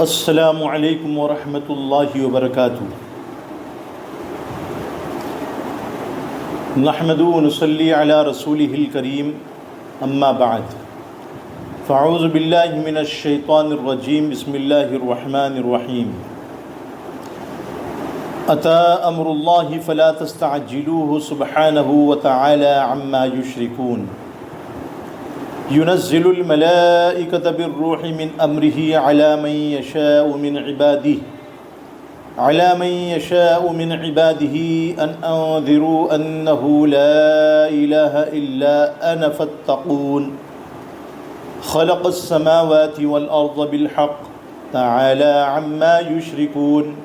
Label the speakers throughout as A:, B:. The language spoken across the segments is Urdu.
A: السلام علیکم ورحمۃ اللہ وبرکاتہ۔ نحمد و نصلی علی رسولہ الکریم، اما بعد فاعوذ باللہ من الشیطان الرجیم، بسم اللہ الرحمن الرحیم۔ اتی امر اللہ فلا تستعجلوہ سبحانہ وتعالی عما یشرکون۔ ينزل الملائكة بالروح من أمره على من يشاء من عباده أن أنذروا أنه لا إله إلا أنا فاتقون خلق السماوات والأرض بالحق تعالى عما يشركون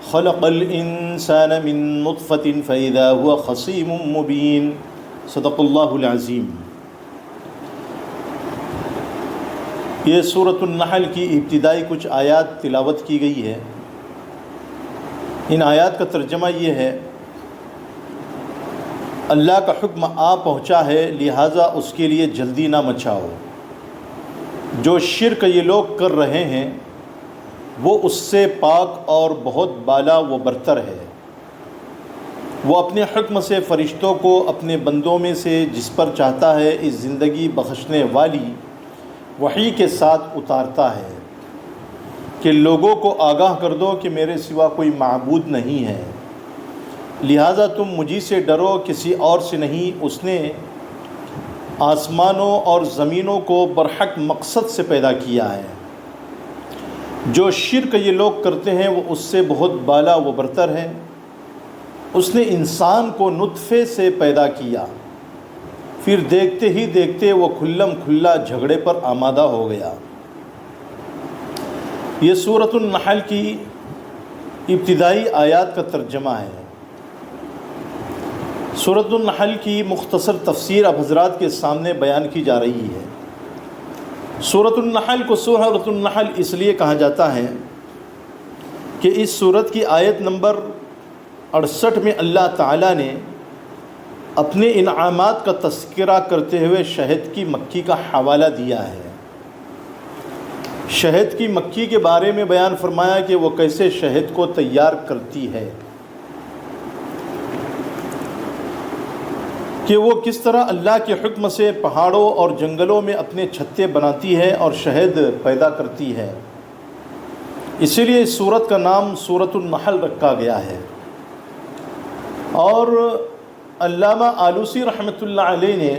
A: خلق الإنسان من نطفة فإذا هو خصيم مبين صدق الله العظيم۔ یہ سورۃ النحل کی ابتدائی کچھ آیات تلاوت کی گئی ہے۔ ان آیات کا ترجمہ یہ ہے: اللہ کا حکم آ پہنچا ہے، لہٰذا اس کے لیے جلدی نہ مچاؤ۔ جو شرک یہ لوگ کر رہے ہیں وہ اس سے پاک اور بہت بالا و برتر ہے۔ وہ اپنے حکم سے فرشتوں کو اپنے بندوں میں سے جس پر چاہتا ہے اس زندگی بخشنے والی وحی کے ساتھ اتارتا ہے کہ لوگوں کو آگاہ کر دو کہ میرے سوا کوئی معبود نہیں ہے، لہٰذا تم مجھی سے ڈرو، کسی اور سے نہیں۔ اس نے آسمانوں اور زمینوں کو برحق مقصد سے پیدا کیا ہے۔ جو شرک یہ لوگ کرتے ہیں وہ اس سے بہت بالا و برتر ہے۔ اس نے انسان کو نطفے سے پیدا کیا، پھر دیکھتے ہی دیکھتے وہ کھلم کھلا جھگڑے پر آمادہ ہو گیا۔ یہ سورۃ النحل کی ابتدائی آیات کا ترجمہ ہے۔ سورۃ النحل کی مختصر تفسیر اب حضرات کے سامنے بیان کی جا رہی ہے۔ سورۃ النحل کو سورۃ النحل اس لیے کہا جاتا ہے کہ اس سورت کی آیت نمبر 68 میں اللہ تعالیٰ نے اپنے انعامات کا تذکرہ کرتے ہوئے شہد کی مکھی کا حوالہ دیا ہے۔ شہد کی مکھی کے بارے میں بیان فرمایا کہ وہ کیسے شہد کو تیار کرتی ہے، کہ وہ کس طرح اللہ کے حکم سے پہاڑوں اور جنگلوں میں اپنے چھتے بناتی ہے اور شہد پیدا کرتی ہے۔ اسی لیے اس سورت کا نام سورۃ النحل رکھا گیا ہے۔ اور علامہ آلوسی رحمۃ اللہ علیہ نے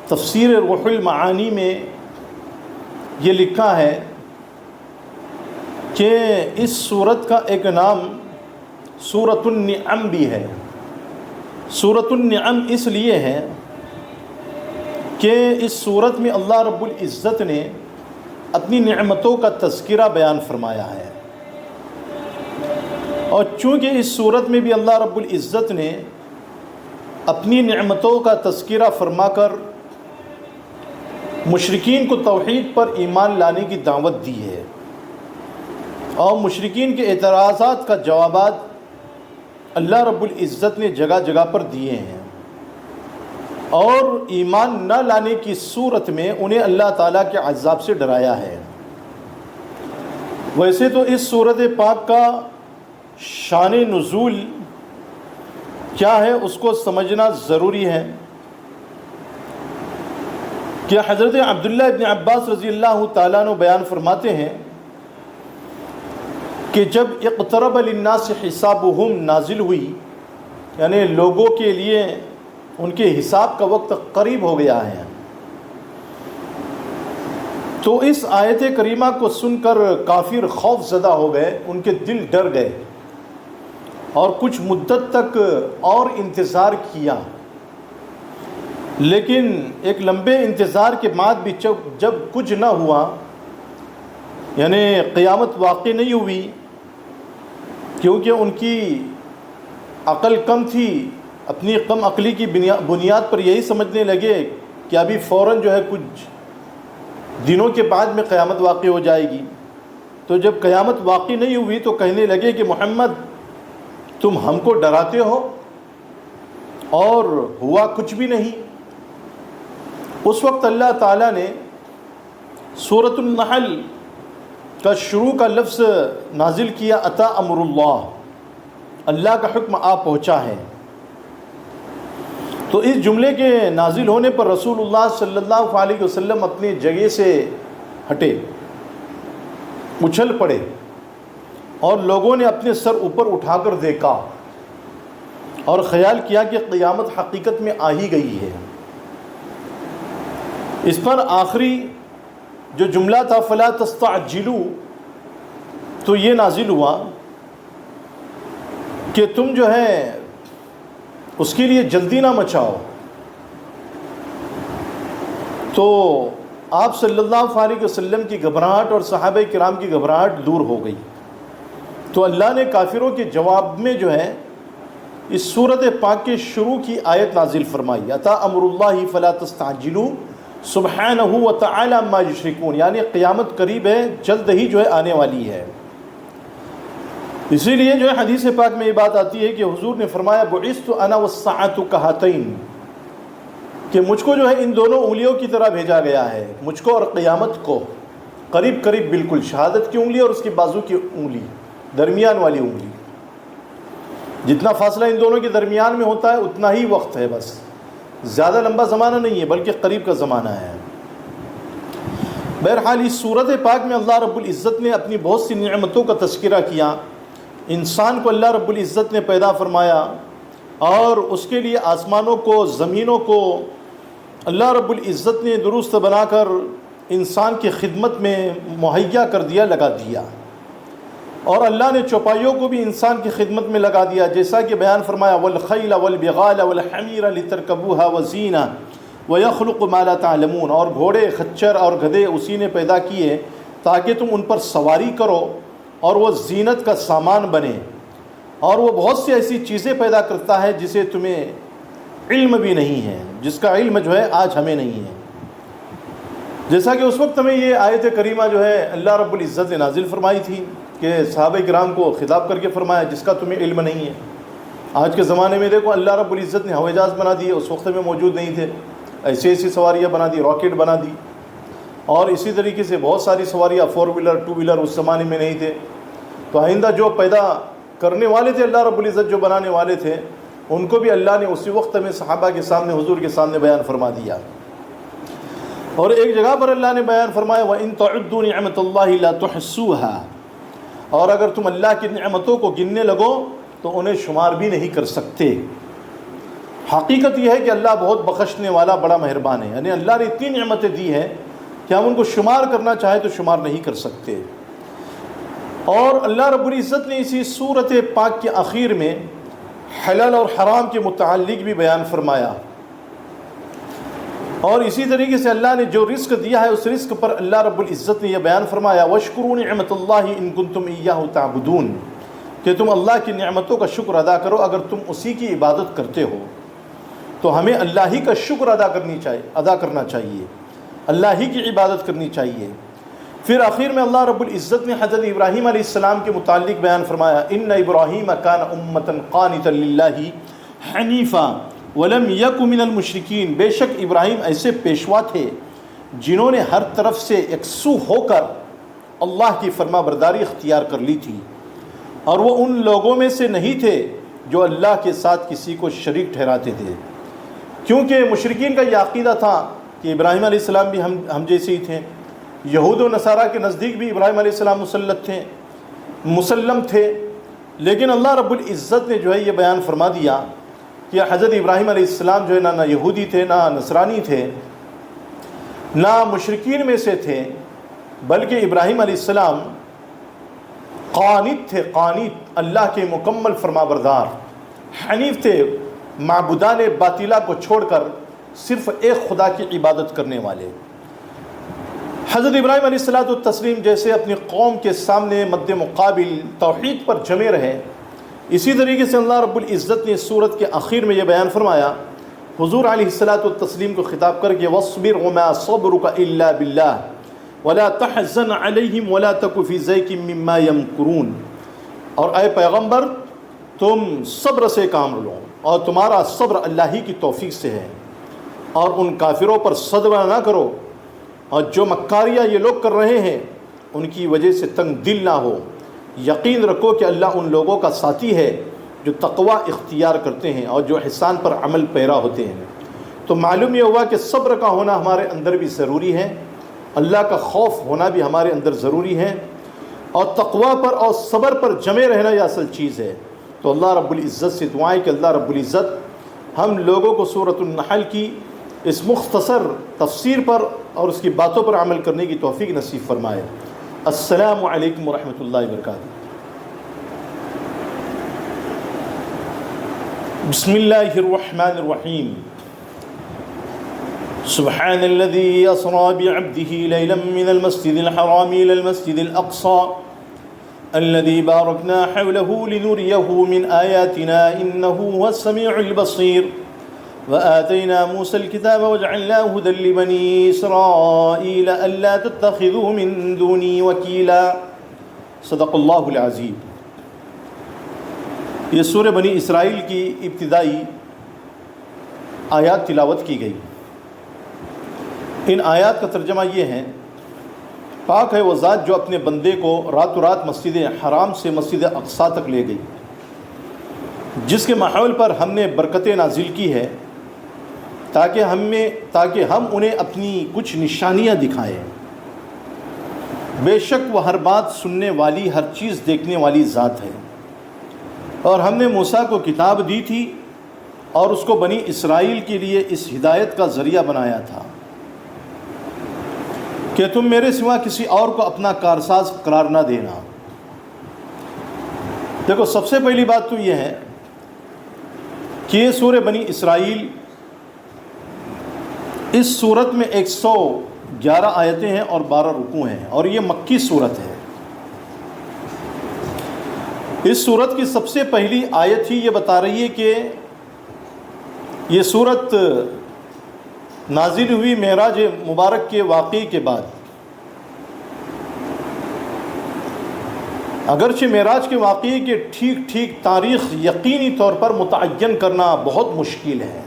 A: تفسیر روح المعانی میں یہ لکھا ہے کہ اس سورت کا ایک نام سورۃ النعم بھی ہے۔ سورۃ النعم اس لیے ہے کہ اس سورت میں اللہ رب العزت نے اپنی نعمتوں کا تذکرہ بیان فرمایا ہے، اور چونکہ اس سورت میں بھی اللہ رب العزت نے اپنی نعمتوں کا تذکرہ فرما کر مشرکین کو توحید پر ایمان لانے کی دعوت دی ہے، اور مشرکین کے اعتراضات کا جوابات اللہ رب العزت نے جگہ جگہ پر دیے ہیں، اور ایمان نہ لانے کی صورت میں انہیں اللہ تعالیٰ کے عذاب سے ڈرایا ہے۔ ویسے تو اس سورت پاک کا شان نزول کیا ہے اس کو سمجھنا ضروری ہے کہ حضرت عبداللہ ابن عباس رضی اللہ تعالیٰ عنہ بیان فرماتے ہیں کہ جب اقترب للناس حسابہم نازل ہوئی، یعنی لوگوں کے لیے ان کے حساب کا وقت قریب ہو گیا ہے، تو اس آیت کریمہ کو سن کر کافر خوف زدہ ہو گئے، ان کے دل ڈر گئے، اور کچھ مدت تک اور انتظار کیا۔ لیکن ایک لمبے انتظار کے بعد بھی جب کچھ نہ ہوا، یعنی قیامت واقع نہیں ہوئی، کیونکہ ان کی عقل کم تھی، اپنی کم عقلی کی بنیاد پر یہی سمجھنے لگے کہ ابھی فوراً جو ہے کچھ دنوں کے بعد میں قیامت واقع ہو جائے گی۔ تو جب قیامت واقع نہیں ہوئی تو کہنے لگے کہ محمد تم ہم کو ڈراتے ہو، اور ہوا کچھ بھی نہیں۔ اس وقت اللہ تعالیٰ نے سورۃ النحل کا شروع کا لفظ نازل کیا اتا امر اللہ، اللہ کا حکم آ پہنچا ہے، تو اس جملے کے نازل ہونے پر رسول اللہ صلی اللہ علیہ وسلم اپنی جگہ سے ہٹے، اچھل پڑے، اور لوگوں نے اپنے سر اوپر اٹھا کر دیکھا اور خیال کیا کہ قیامت حقیقت میں آ ہی گئی ہے۔ اس پر آخری جو جملہ تھا فلا تستعجلوا، تو یہ نازل ہوا کہ تم جو ہے اس کے لیے جلدی نہ مچاؤ۔ تو آپ صلی اللہ علیہ وسلم کی گھبراہٹ اور صحابہ کرام کی گھبراہٹ دور ہو گئی۔ تو اللہ نے کافروں کے جواب میں جو ہے اس سورت پاک کے شروع کی آیت نازل فرمائی، اتا امر اللہ فلا تستعجلوا سبحانہ وتعالی عما یشرکون، یعنی قیامت قریب ہے، جلد ہی جو ہے آنے والی ہے۔ اسی لیے جو ہے حدیث پاک میں یہ بات آتی ہے کہ حضور نے فرمایا بعثت انا والساعۃ کہاتین، کہ مجھ کو جو ہے ان دونوں انگلیوں کی طرح بھیجا گیا ہے، مجھ کو اور قیامت کو قریب قریب بالکل، شہادت کی انگلی اور اس کی بازو کی انگلی، درمیان والی انگلی، جتنا فاصلہ ان دونوں کے درمیان میں ہوتا ہے اتنا ہی وقت ہے، بس زیادہ لمبا زمانہ نہیں ہے بلکہ قریب کا زمانہ ہے۔ بہرحال اس سورت پاک میں اللہ رب العزت نے اپنی بہت سی نعمتوں کا تذکرہ کیا۔ انسان کو اللہ رب العزت نے پیدا فرمایا اور اس کے لیے آسمانوں کو، زمینوں کو اللہ رب العزت نے درست بنا کر انسان کی خدمت میں مہیا کر دیا، لگا دیا، اور اللہ نے چوپائیوں کو بھی انسان کی خدمت میں لگا دیا، جیسا کہ بیان فرمایا والخیل والبغال والحمیر لترکبوها وزینہ ویخلق ما لا تعلمون، اور گھوڑے، خچر اور گدھے اسی نے پیدا کیے تاکہ تم ان پر سواری کرو اور وہ زینت کا سامان بنے، اور وہ بہت سی ایسی چیزیں پیدا کرتا ہے جسے تمہیں علم بھی نہیں ہے، جس کا علم جو ہے آج ہمیں نہیں ہے۔ جیسا کہ اس وقت ہمیں یہ آیت کریمہ جو ہے اللہ رب العزت نے نازل فرمائی تھی کہ صحابہ کرام کو خطاب کر کے فرمایا جس کا تمہیں علم نہیں ہے۔ آج کے زمانے میں دیکھو اللہ رب العزت نے ہوائی جہاز بنا دیے، اس وقت میں موجود نہیں تھے، ایسی سواریاں بنا دی، راکٹ بنا دی، اور اسی طریقے سے بہت ساری سواریاں، 4 ویلر 2 ویلر اس زمانے میں نہیں تھے۔ تو آئندہ جو پیدا کرنے والے تھے اللہ رب العزت، جو بنانے والے تھے، ان کو بھی اللہ نے اسی وقت میں صحابہ کے سامنے، حضور کے سامنے بیان فرما دیا۔ اور ایک جگہ پر اللہ نے بیان فرمایا وَإِن تَعُدُّوا نِعْمَةَ اللَّهِ لَا تُحْصُوهَا، اور اگر تم اللہ کی نعمتوں کو گننے لگو تو انہیں شمار بھی نہیں کر سکتے۔ حقیقت یہ ہے کہ اللہ بہت بخشنے والا، بڑا مہربان ہے، یعنی اللہ نے اتنی نعمتیں دی ہیں کہ ہم ان کو شمار کرنا چاہیں تو شمار نہیں کر سکتے۔ اور اللہ رب العزت نے اسی سورت پاک کے آخر میں حلال اور حرام کے متعلق بھی بیان فرمایا، اور اسی طریقے سے اللہ نے جو رزق دیا ہے اس رزق پر اللہ رب العزت نے یہ بیان فرمایا وَاشْكُرُوا نِعْمَةَ اللَّهِ إِن كُنتُمْ إِيَّاهُ تَعْبُدُونَ، کہ تم اللہ کی نعمتوں کا شکر ادا کرو اگر تم اسی کی عبادت کرتے ہو۔ تو ہمیں اللہ ہی کا شکر ادا کرنا چاہیے، اللہ ہی کی عبادت کرنی چاہیے۔ پھر آخر میں اللہ رب العزت نے حضرت ابراہیم علیہ السلام کے متعلق بیان فرمایا ان ابراہیم کان امۃ قانتا للہ حنیفا ولم یک من المشرکین، بے شک ابراہیم ایسے پیشوا تھے جنہوں نے ہر طرف سے یکسو ہو کر اللہ کی فرما برداری اختیار کر لی تھی، اور وہ ان لوگوں میں سے نہیں تھے جو اللہ کے ساتھ کسی کو شریک ٹھہراتے تھے، کیونکہ مشرکین کا یہ عقیدہ تھا کہ ابراہیم علیہ السلام بھی ہم جیسے ہی تھے۔ یہود و نصارہ کے نزدیک بھی ابراہیم علیہ السلام مسلم تھے، لیکن اللہ رب العزت نے جو ہے یہ بیان فرما دیا کہ حضرت ابراہیم علیہ السلام جو ہے نہ یہودی تھے، نہ نصرانی تھے، نہ مشرکین میں سے تھے، بلکہ ابراہیم علیہ السلام قانت تھے، قانت اللہ کے مکمل فرما بردار، حنیف تھے، معبودان باطلہ کو چھوڑ کر صرف ایک خدا کی عبادت کرنے والے۔ حضرت ابراہیم علیہ الصلوۃ والتسلیم جیسے اپنی قوم کے سامنے مد مقابل توحید پر جمے رہے، اسی طریقے سے اللہ رب العزت نے سورت کے آخر میں یہ بیان فرمایا حضور علیہ الصلوۃ والتسلیم کو خطاب کر کے وَاصْبِرْ وَمَا صَبْرُكَ إِلَّا بِاللَّهِ وَلَا تَحْزَنْ عَلَيْهِمْ وَلَا تَكُ فِي ضَيْقٍ مِّمَّا يَمْكُرُونَ، اور اے پیغمبر تم صبر سے کام لو اور تمہارا صبر اللہ ہی کی توفیق سے ہے، اور ان کافروں پر صبر نہ کرو، اور جو مکاریاں یہ لوگ کر رہے ہیں ان کی وجہ سے تنگ دل نہ ہو، یقین رکھو کہ اللہ ان لوگوں کا ساتھی ہے جو تقوی اختیار کرتے ہیں اور جو احسان پر عمل پیرا ہوتے ہیں۔ تو معلوم یہ ہوا کہ صبر کا ہونا ہمارے اندر بھی ضروری ہے، اللہ کا خوف ہونا بھی ہمارے اندر ضروری ہے، اور تقوی پر اور صبر پر جمے رہنا یہ اصل چیز ہے۔ تو اللہ رب العزت سے دعائیں کہ اللہ رب العزت ہم لوگوں کو سورۃ النحل کی اس مختصر تفسیر پر اور اس کی باتوں پر عمل کرنے کی توفیق نصیب فرمائے۔ السلام علیکم ورحمۃ اللہ وبرکاتہ۔ بسم اللہ الرحمن الرحیم۔ سبحان الذي أسرى بعبده ليلا من المسجد الحرام إلى المسجد الأقصى الذي باركنا حوله لنريه من آياتنا إنه هو السميع البصير وآتينا موسى الكتاب وجعلناه هدى لبني إسرائيل ألا تتخذوا من دوني وكيلا صدق اللہ العظیم۔ یہ سورہ بنی اسرائیل کی ابتدائی آیات تلاوت کی گئی۔ ان آیات کا ترجمہ یہ ہے، پاک ہے وہ ذات جو اپنے بندے کو راتوں رات مسجد حرام سے مسجد اقصیٰ تک لے گئی، جس کے ماحول پر ہم نے برکتیں نازل کی ہے تاکہ ہم انہیں اپنی کچھ نشانیاں دکھائیں۔ بے شک وہ ہر بات سننے والی، ہر چیز دیکھنے والی ذات ہے۔ اور ہم نے موسیٰ کو کتاب دی تھی اور اس کو بنی اسرائیل کے لیے اس ہدایت کا ذریعہ بنایا تھا کہ تم میرے سوا کسی اور کو اپنا کارساز قرار نہ دینا۔ دیکھو، سب سے پہلی بات تو یہ ہے کہ یہ سورہ بنی اسرائیل، اس سورت میں 111 آیتیں ہیں اور 12 رکوع ہیں، اور یہ مکی سورت ہے۔ اس سورت کی سب سے پہلی آیت ہی یہ بتا رہی ہے کہ یہ سورت نازل ہوئی معراج مبارک کے واقعے کے بعد۔ اگرچہ معراج کے واقعے کے ٹھیک تاریخ یقینی طور پر متعین کرنا بہت مشکل ہے،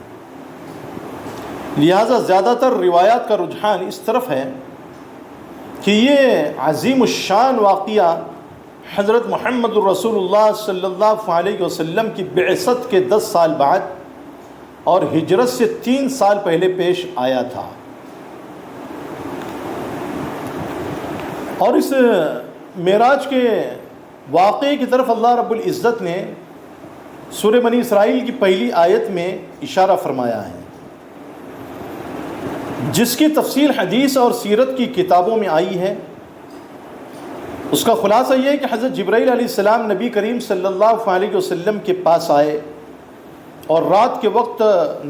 A: لہذا زیادہ تر روایات کا رجحان اس طرف ہے کہ یہ عظیم الشان واقعہ حضرت محمد الرسول اللہ صلی اللہ علیہ وسلم کی بعثت کے 10 سال بعد اور ہجرت سے 3 سال پہلے پیش آیا تھا۔ اور اس معراج کے واقعے کی طرف اللہ رب العزت نے سورہ بنی اسرائیل کی پہلی آیت میں اشارہ فرمایا ہے، جس کی تفصیل حدیث اور سیرت کی کتابوں میں آئی ہے۔ اس کا خلاصہ یہ ہے کہ حضرت جبرائیل علیہ السلام نبی کریم صلی اللہ علیہ وسلم کے پاس آئے، اور رات کے وقت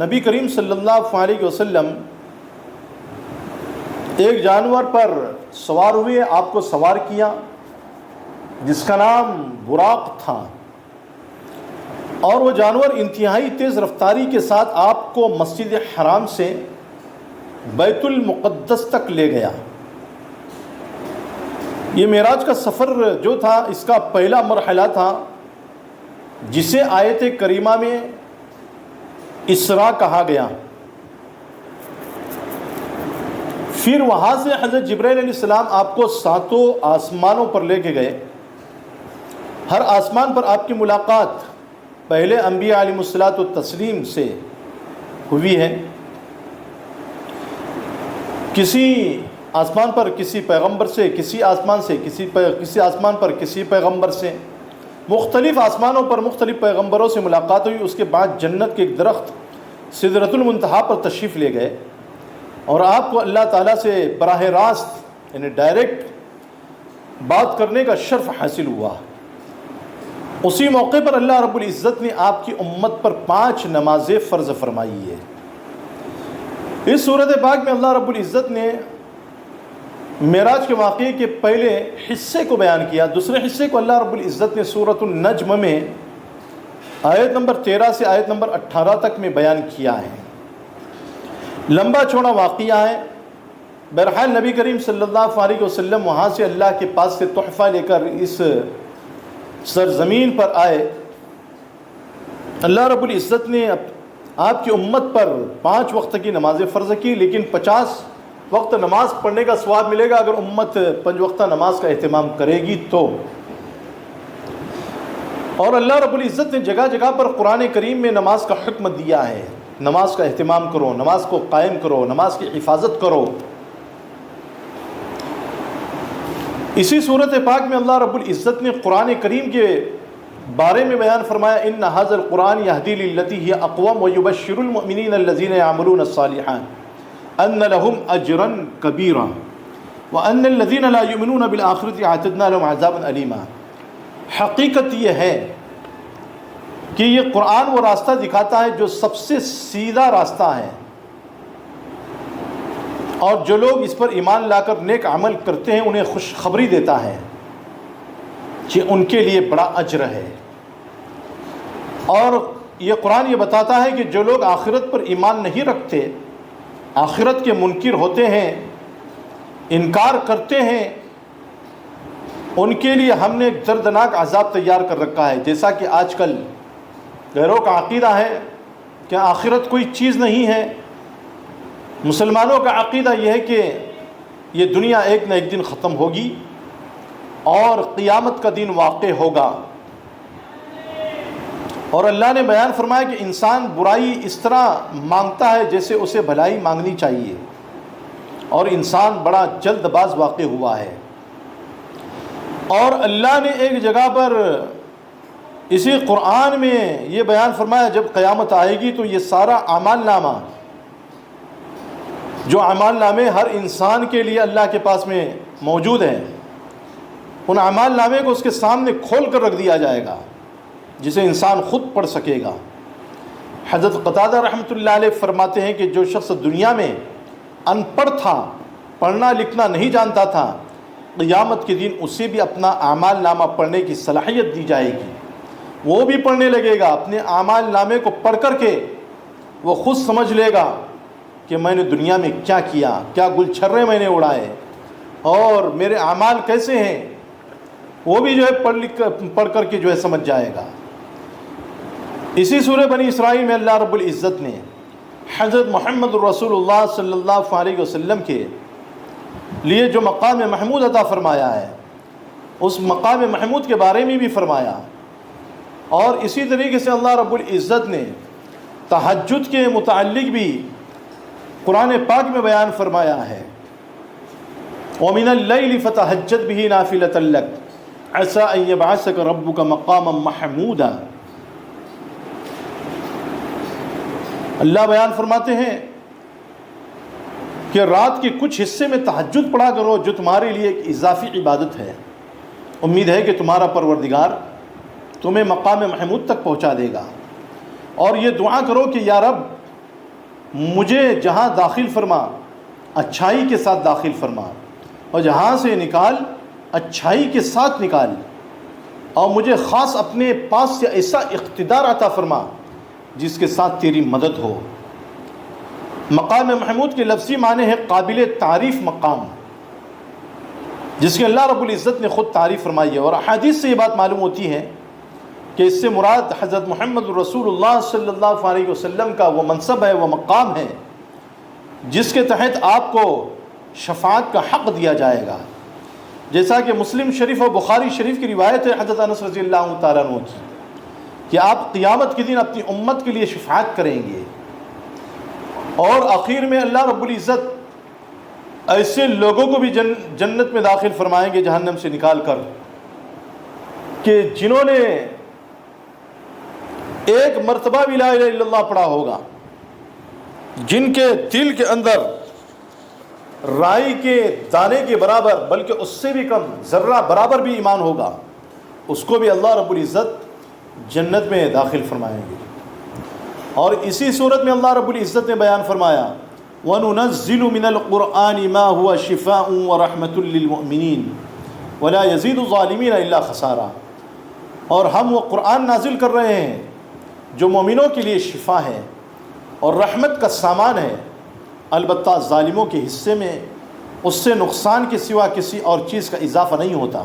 A: نبی کریم صلی اللہ علیہ وسلم ایک جانور پر سوار ہوئے، آپ کو سوار کیا، جس کا نام براق تھا، اور وہ جانور انتہائی تیز رفتاری کے ساتھ آپ کو مسجد حرام سے بیت المقدس تک لے گیا۔ یہ معراج کا سفر جو تھا، اس کا پہلا مرحلہ تھا، جسے آیت کریمہ میں اسراء کہا گیا۔ پھر وہاں سے حضرت جبرائیل علیہ السلام آپ کو 7 آسمانوں پر لے کے گئے۔ ہر آسمان پر آپ کی ملاقات پہلے انبیاء علیہ الصلوۃ والتسلیم سے ہوئی ہے۔ کسی آسمان پر کسی پیغمبر سے، کسی آسمان سے کسی آسمان پر کسی پیغمبر سے، مختلف آسمانوں پر مختلف پیغمبروں سے ملاقات ہوئی۔ اس کے بعد جنت کے ایک درخت سدرۃ المنتہا پر تشریف لے گئے، اور آپ کو اللہ تعالیٰ سے براہ راست یعنی ڈائریکٹ بات کرنے کا شرف حاصل ہوا۔ اسی موقع پر اللہ رب العزت نے آپ کی امت پر 5 نمازیں فرض فرمائی ہے۔ اس سورۃ پاک میں اللہ رب العزت نے معراج کے واقعے کے پہلے حصے کو بیان کیا، دوسرے حصے کو اللہ رب العزت نے سورۃ النجم میں آیت نمبر 13 سے آیت نمبر 18 تک میں بیان کیا ہے۔ لمبا چوڑا واقعہ ہے۔ بہرحال نبی کریم صلی اللہ علیہ وسلم وہاں سے اللہ کے پاس سے تحفہ لے کر اس سرزمین پر آئے۔ اللہ رب العزت نے آپ کی امت پر 5 وقت کی نمازیں فرض کی، لیکن 50 وقت نماز پڑھنے کا ثواب ملے گا اگر امت 5 وقتہ نماز کا اہتمام کرے گی تو۔ اور اللہ رب العزت نے جگہ جگہ پر قرآن کریم میں نماز کا حکم دیا ہے، نماز کا اہتمام کرو، نماز کو قائم کرو، نماز کی حفاظت کرو۔ اسی صورت پاک میں اللہ رب العزت نے قرآن کریم کے بارے میں بیان فرمایا، ان ھذا القرآن یہدی للتی ہی اقوم ویبشر المؤمنین الذین یعملون الصالحات ان لهم اجرا کبیرا وان الذین لا یؤمنون بالآخرۃ اعتدنا لهم عذابا الیما۔ حقیقت یہ ہے کہ یہ قرآن وہ راستہ دکھاتا ہے جو سب سے سیدھا راستہ ہے، اور جو لوگ اس پر ایمان لا کر نیک عمل کرتے ہیں انہیں خوشخبری دیتا ہے کہ ان کے لیے بڑا اجر ہے۔ اور یہ قرآن یہ بتاتا ہے کہ جو لوگ آخرت پر ایمان نہیں رکھتے، آخرت کے منکر ہوتے ہیں، انکار کرتے ہیں، ان کے لیے ہم نے ایک دردناک عذاب تیار کر رکھا ہے۔ جیسا کہ آج کل غیروں کا عقیدہ ہے کہ آخرت کوئی چیز نہیں ہے، مسلمانوں کا عقیدہ یہ ہے کہ یہ دنیا ایک نہ ایک دن ختم ہوگی اور قیامت کا دن واقع ہوگا۔ اور اللہ نے بیان فرمایا کہ انسان برائی اس طرح مانگتا ہے جیسے اسے بھلائی مانگنی چاہیے، اور انسان بڑا جلد باز واقع ہوا ہے۔ اور اللہ نے ایک جگہ پر اسی قرآن میں یہ بیان فرمایا جب قیامت آئے گی تو یہ سارا اعمال نامہ، جو اعمال نامے ہر انسان کے لیے اللہ کے پاس میں موجود ہیں، ان اعمال نامے کو اس کے سامنے کھول کر رکھ دیا جائے گا جسے انسان خود پڑھ سکے گا۔ حضرت قتادہ رحمۃ اللہ علیہ فرماتے ہیں کہ جو شخص دنیا میں ان پڑھ تھا، پڑھنا لکھنا نہیں جانتا تھا، قیامت کے دن اسے بھی اپنا اعمال نامہ پڑھنے کی صلاحیت دی جائے گی، وہ بھی پڑھنے لگے گا۔ اپنے اعمال نامے کو پڑھ کر کے وہ خود سمجھ لے گا کہ میں نے دنیا میں کیا کیا، کیا گل چھرے میں نے اڑائے اور میرے اعمال کیسے ہیں، وہ بھی جو ہے پڑھ کر کے جو ہے سمجھ جائے گا۔ اسی سورہ بنی اسرائیل میں اللہ رب العزت نے حضرت محمد رسول اللہ صلی اللہ علیہ وسلم کے لیے جو مقام محمود عطا فرمایا ہے، اس مقام محمود کے بارے میں بھی فرمایا۔ اور اسی طریقے سے اللہ رب العزت نے تہجد کے متعلق بھی قرآن پاک میں بیان فرمایا ہے، وَمِنَ اللَّيْلِ فَتَهَجَّدْ بِهِ نَافِلَةً لَكَ عَسَىٰ أَن يَبْعَثَكَ رَبُّكَ مَقَامًا مَحْمُودًا۔ اللہ بیان فرماتے ہیں کہ رات کے کچھ حصے میں تہجد پڑھا کرو جو تمہارے لیے ایک اضافی عبادت ہے، امید ہے کہ تمہارا پروردگار تمہیں مقام محمود تک پہنچا دے گا۔ اور یہ دعا کرو کہ یا رب مجھے جہاں داخل فرما اچھائی کے ساتھ داخل فرما، اور جہاں سے نکال اچھائی کے ساتھ نکال، اور مجھے خاص اپنے پاس سے ایسا اقتدار عطا فرما جس کے ساتھ تیری مدد ہو۔ مقام محمود کے لفظی معنی ہے قابل تعریف مقام، جس کی اللہ رب العزت نے خود تعریف فرمائی ہے۔ اور احادیث سے یہ بات معلوم ہوتی ہے کہ اس سے مراد حضرت محمد رسول اللہ صلی اللہ علیہ وسلم کا وہ منصب ہے، وہ مقام ہے جس کے تحت آپ کو شفاعت کا حق دیا جائے گا، جیسا کہ مسلم شریف اور بخاری شریف کی روایت ہے حضرت انس رضی اللہ تعالیٰ عنہ کی کہ آپ قیامت کے دن اپنی امت کے لیے شفاعت کریں گے، اور آخر میں اللہ رب العزت ایسے لوگوں کو بھی جنت میں داخل فرمائیں گے جہنم سے نکال کر کہ جنہوں نے ایک مرتبہ بھی لا الہ الا اللہ پڑھا ہوگا، جن کے دل کے اندر رائی کے دانے کے برابر بلکہ اس سے بھی کم ذرہ برابر بھی ایمان ہوگا، اس کو بھی اللہ رب العزت جنت میں داخل فرمائیں گے۔ اور اسی صورت میں اللہ رب العزت نے بیان فرمایا وَنُنَزِّلُ مِنَ الْقُرْآنِ مَا هُوَ شِفَاءٌ وَرَحْمَةٌ لِّلْمُؤْمِنِينَ وَلَا يَزِيدُ الظَّالِمِينَ إِلَّا خَسَارًا۔ اور ہم وہ قرآن نازل کر رہے ہیں جو مومنوں کے لیے شفا ہے اور رحمت کا سامان ہے، البتہ ظالموں کے حصے میں اس سے نقصان کے سوا کسی اور چیز کا اضافہ نہیں ہوتا۔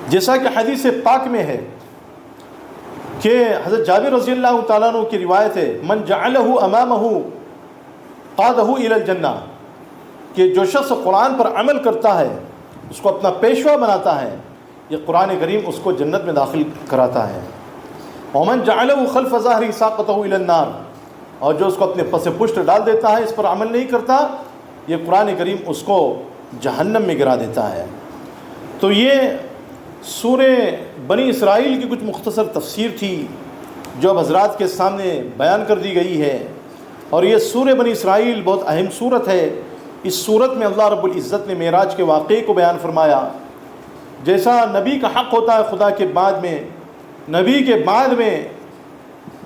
A: جیسا کہ حدیث پاک میں ہے کہ حضرت جابر رضی اللہ تعالیٰ عنہ کی روایت ہے من جعلہ امامہ قادہ الی الجنہ، کہ جو شخص قرآن پر عمل کرتا ہے، اس کو اپنا پیشوا بناتا ہے، یہ قرآن کریم اس کو جنت میں داخل کراتا ہے۔ ومن جعلہ خلف ظہرہ ساقطہ الی النار، اور جو اس کو اپنے پس پشت ڈال دیتا ہے، اس پر عمل نہیں کرتا، یہ قرآن کریم اس کو جہنم میں گرا دیتا ہے۔ تو یہ سورہ بنی اسرائیل کی کچھ مختصر تفسیر تھی جو اب حضرات کے سامنے بیان کر دی گئی ہے، اور یہ سورہ بنی اسرائیل بہت اہم سورت ہے۔ اس سورت میں اللہ رب العزت نے معراج کے واقعے کو بیان فرمایا۔ جیسا نبی کا حق ہوتا ہے خدا کے بعد میں، نبی کے بعد میں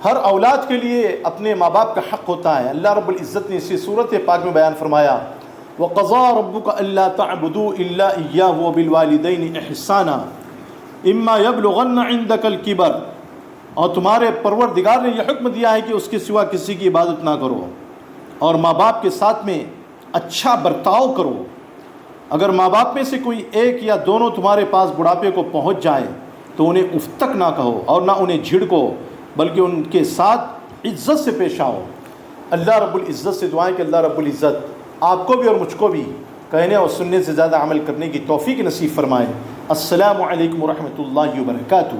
A: ہر اولاد کے لیے اپنے ماں باپ کا حق ہوتا ہے۔ اللہ رب العزت نے اسی سورت پاک میں بیان فرمایا، وَقَضَىٰ رَبُّكَ أَلَّا تَعْبُدُوا إِلَّا إِيَّاهُ وَبِالْوَالِدَيْنِ إِحْسَانًا إِمَّا يَبْلُغَنَّ عِندَكَ الْكِبَرَ، اور تمہارے پروردگار نے یہ حکم دیا ہے کہ اس کے سوا کسی کی عبادت نہ کرو، اور ماں باپ کے ساتھ میں اچھا برتاؤ کرو۔ اگر ماں باپ میں سے کوئی ایک یا دونوں تمہارے پاس بڑھاپے کو پہنچ جائے تو انہیں اف تک نہ کہو اور نہ انہیں جھڑکو، بلکہ ان کے ساتھ عزت سے پیش آؤ۔ اللہ رب العزت سے دعائیں کہ اللہ رب العزت آپ کو بھی اور مجھ کو بھی کہنے اور سننے سے زیادہ عمل کرنے کی توفیق نصیب فرمائے۔ السلام علیکم ورحمۃ اللہ وبرکاتہ۔